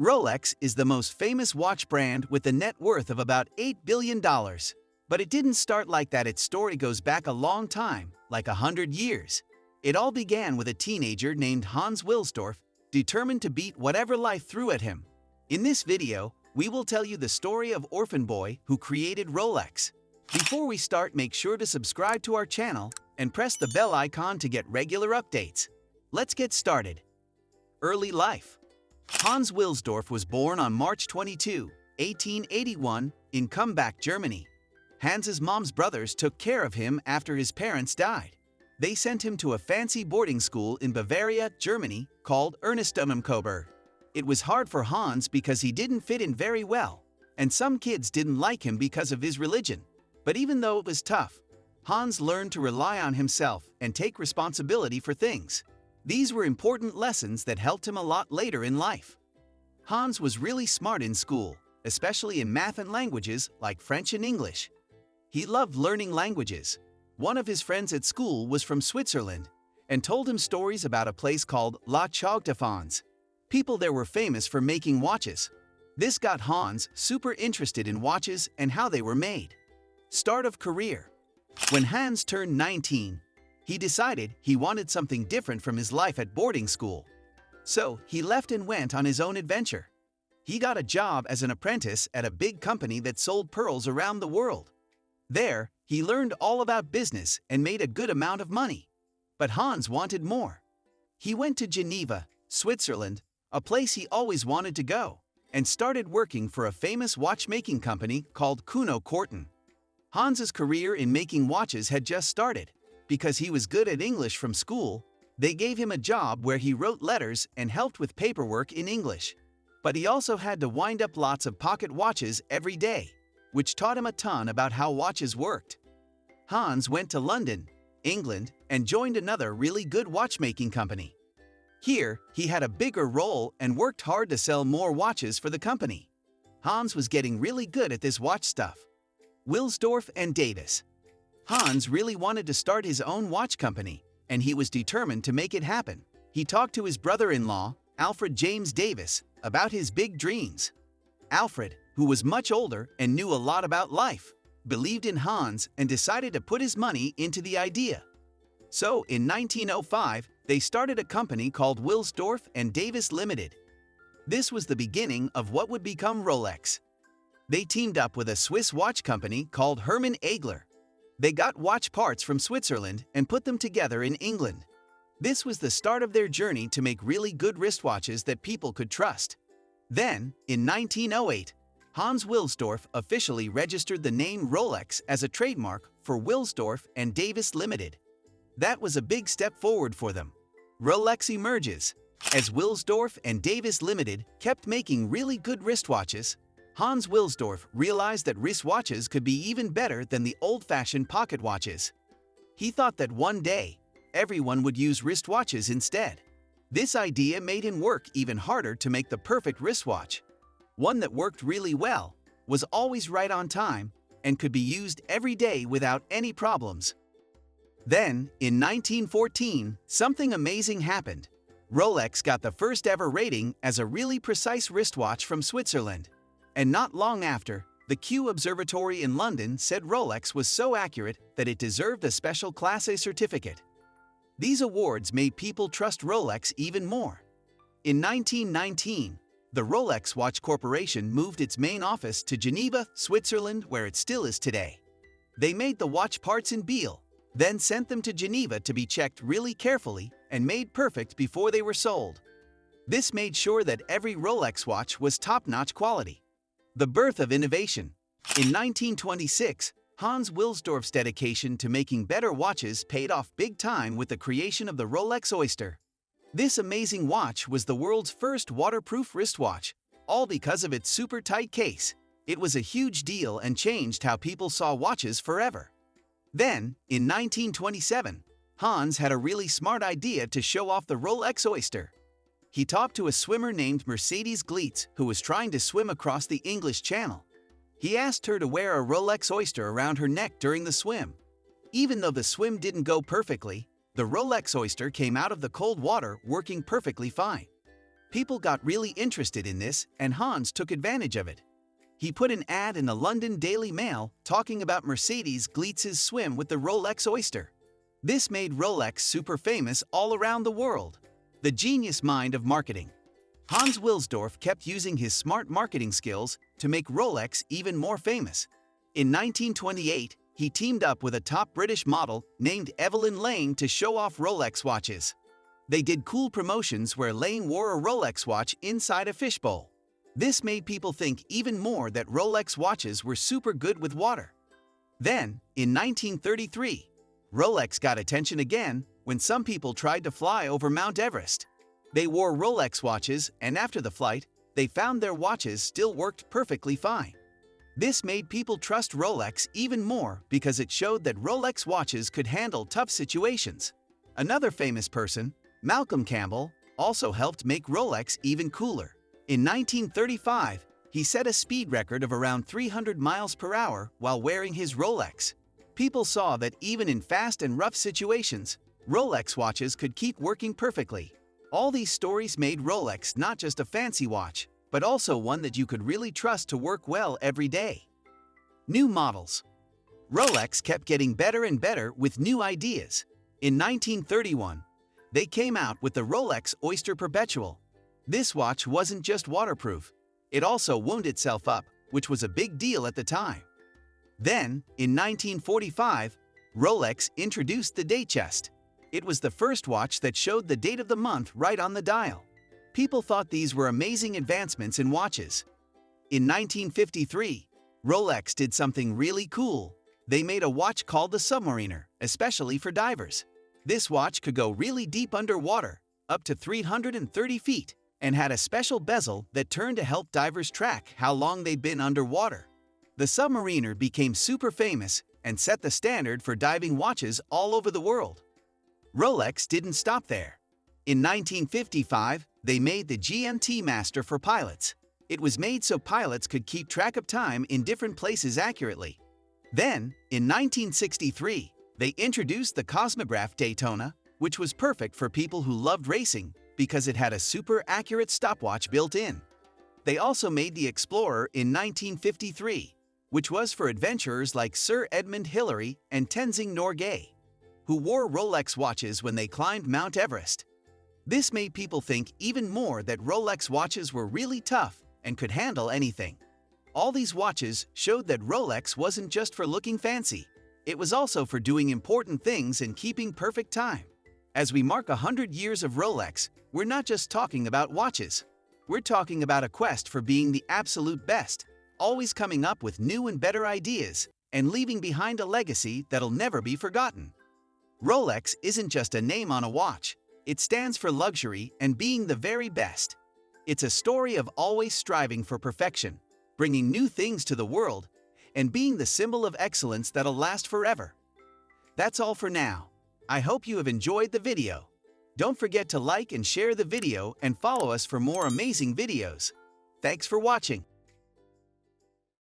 Rolex is the most famous watch brand with a net worth of about $8 billion. But it didn't start like that. Its story goes back a long time, like 100 years. It all began with a teenager named Hans Wilsdorf, determined to beat whatever life threw at him. In this video, we will tell you the story of Orphan boy who created Rolex. Before we start, make sure to subscribe to our channel and press the bell icon to get regular updates. Let's get started. Early life. Hans Wilsdorf was born on March 22, 1881, in Kumbach, Germany. Hans's mom's brothers took care of him after his parents died. They sent him to a fancy boarding school in Bavaria, Germany, called Ernestamenkober. It was hard for Hans because he didn't fit in very well, and some kids didn't like him because of his religion. But even though it was tough, Hans learned to rely on himself and take responsibility for things. These were important lessons that helped him a lot later in life. Hans was really smart in school, especially in math and languages like French and English. He loved learning languages. One of his friends at school was from Switzerland and told him stories about a place called LGE&x. People there were famous for making watches. This got Hans super interested in watches and how they were made. Start of career. When Hans turned 19, he decided he wanted something different from his life at boarding school. So he left and went on his own adventure. He got a job as an apprentice at a big company that sold pearls around the world. There, he learned all about business and made a good amount of money. But Hans wanted more. He went to Geneva, Switzerland, a place he always wanted to go, and started working for a famous watchmaking company called Chronometer. Hans's career in making watches had just started. Because he was good at English from school, they gave him a job where he wrote letters and helped with paperwork in English. But he also had to wind up lots of pocket watches every day, which taught him a ton about how watches worked. Hans went to London, England, and joined another really good watchmaking company. Here, he had a bigger role and worked hard to sell more watches for the company. Hans was getting really good at this watch stuff. Wilsdorf and Davis. Hans really wanted to start his own watch company, and he was determined to make it happen. He talked to his brother-in-law, Alfred James Davis, about his big dreams. Alfred, who was much older and knew a lot about life, believed in Hans and decided to put his money into the idea. So, in 1905, they started a company called Wilsdorf and Davis Limited. This was the beginning of what would become Rolex. They teamed up with a Swiss watch company called Hermann Egler. They got watch parts from Switzerland and put them together in England. This was the start of their journey to make really good wristwatches that people could trust. Then, in 1908, Hans Wilsdorf officially registered the name Rolex as a trademark for Wilsdorf and Davis Limited. That was a big step forward for them. Rolex emerges. As Wilsdorf and Davis Limited kept making really good wristwatches, Hans Wilsdorf realized that wristwatches could be even better than the old-fashioned pocket watches. He thought that one day, everyone would use wristwatches instead. This idea made him work even harder to make the perfect wristwatch. One that worked really well, was always right on time, and could be used every day without any problems. Then, in 1914, something amazing happened. Rolex got the first ever rating as a really precise wristwatch from Switzerland. And not long after, the Kew Observatory in London said Rolex was so accurate that it deserved a special Class A certificate. These awards made people trust Rolex even more. In 1919, the Rolex Watch Corporation moved its main office to Geneva, Switzerland, where it still is today. They made the watch parts in Biel, then sent them to Geneva to be checked really carefully and made perfect before they were sold. This made sure that every Rolex watch was top-notch quality. The birth of innovation. In 1926, Hans Wilsdorf's dedication to making better watches paid off big time with the creation of the Rolex Oyster. This amazing watch was the world's first waterproof wristwatch, all because of its super tight case. It was a huge deal and changed how people saw watches forever. Then, in 1927, Hans had a really smart idea to show off the Rolex Oyster. He talked to a swimmer named Mercedes Gleitz who was trying to swim across the English Channel. He asked her to wear a Rolex Oyster around her neck during the swim. Even though the swim didn't go perfectly, the Rolex Oyster came out of the cold water working perfectly fine. People got really interested in this, and Hans took advantage of it. He put an ad in the London Daily Mail talking about Mercedes Glitz's swim with the Rolex Oyster. This made Rolex super famous all around the world. The genius mind of marketing. Hans Wilsdorf kept using his smart marketing skills to make Rolex even more famous. In 1928, he teamed up with a top British model named Evelyn Lane to show off Rolex watches. They did cool promotions where Lane wore a Rolex watch inside a fishbowl. This made people think even more that Rolex watches were super good with water. Then, in 1933, Rolex got attention again when some people tried to fly over Mount Everest. They wore Rolex watches, and after the flight, they found their watches still worked perfectly fine. This made people trust Rolex even more because it showed that Rolex watches could handle tough situations. Another famous person, Malcolm Campbell, also helped make Rolex even cooler. In 1935, he set a speed record of around 300 miles per hour while wearing his Rolex. People saw that even in fast and rough situations, Rolex watches could keep working perfectly. All these stories made Rolex not just a fancy watch, but also one that you could really trust to work well every day. New models. Rolex kept getting better and better with new ideas. In 1931, they came out with the Rolex Oyster Perpetual. This watch wasn't just waterproof, it also wound itself up, which was a big deal at the time. Then, in 1945, Rolex introduced the Datechest. It was the first watch that showed the date of the month right on the dial. People thought these were amazing advancements in watches. In 1953, Rolex did something really cool. They made a watch called the Submariner, especially for divers. This watch could go really deep underwater, up to 330 feet, and had a special bezel that turned to help divers track how long they'd been underwater. The Submariner became super famous and set the standard for diving watches all over the world. Rolex didn't stop there. In 1955, they made the GMT Master for pilots. It was made so pilots could keep track of time in different places accurately. Then, in 1963, they introduced the Cosmograph Daytona, which was perfect for people who loved racing because it had a super accurate stopwatch built in. They also made the Explorer in 1953, which was for adventurers like Sir Edmund Hillary and Tenzing Norgay, who wore Rolex watches when they climbed Mount Everest. This made people think even more that Rolex watches were really tough and could handle anything. All these watches showed that Rolex wasn't just for looking fancy, it was also for doing important things and keeping perfect time. As we mark 100 years of Rolex, we're not just talking about watches. We're talking about a quest for being the absolute best, always coming up with new and better ideas, and leaving behind a legacy that'll never be forgotten. Rolex isn't just a name on a watch, it stands for luxury and being the very best. It's a story of always striving for perfection, bringing new things to the world, and being the symbol of excellence that'll last forever. That's all for now. I hope you have enjoyed the video. Don't forget to like and share the video and follow us for more amazing videos. Thanks for watching.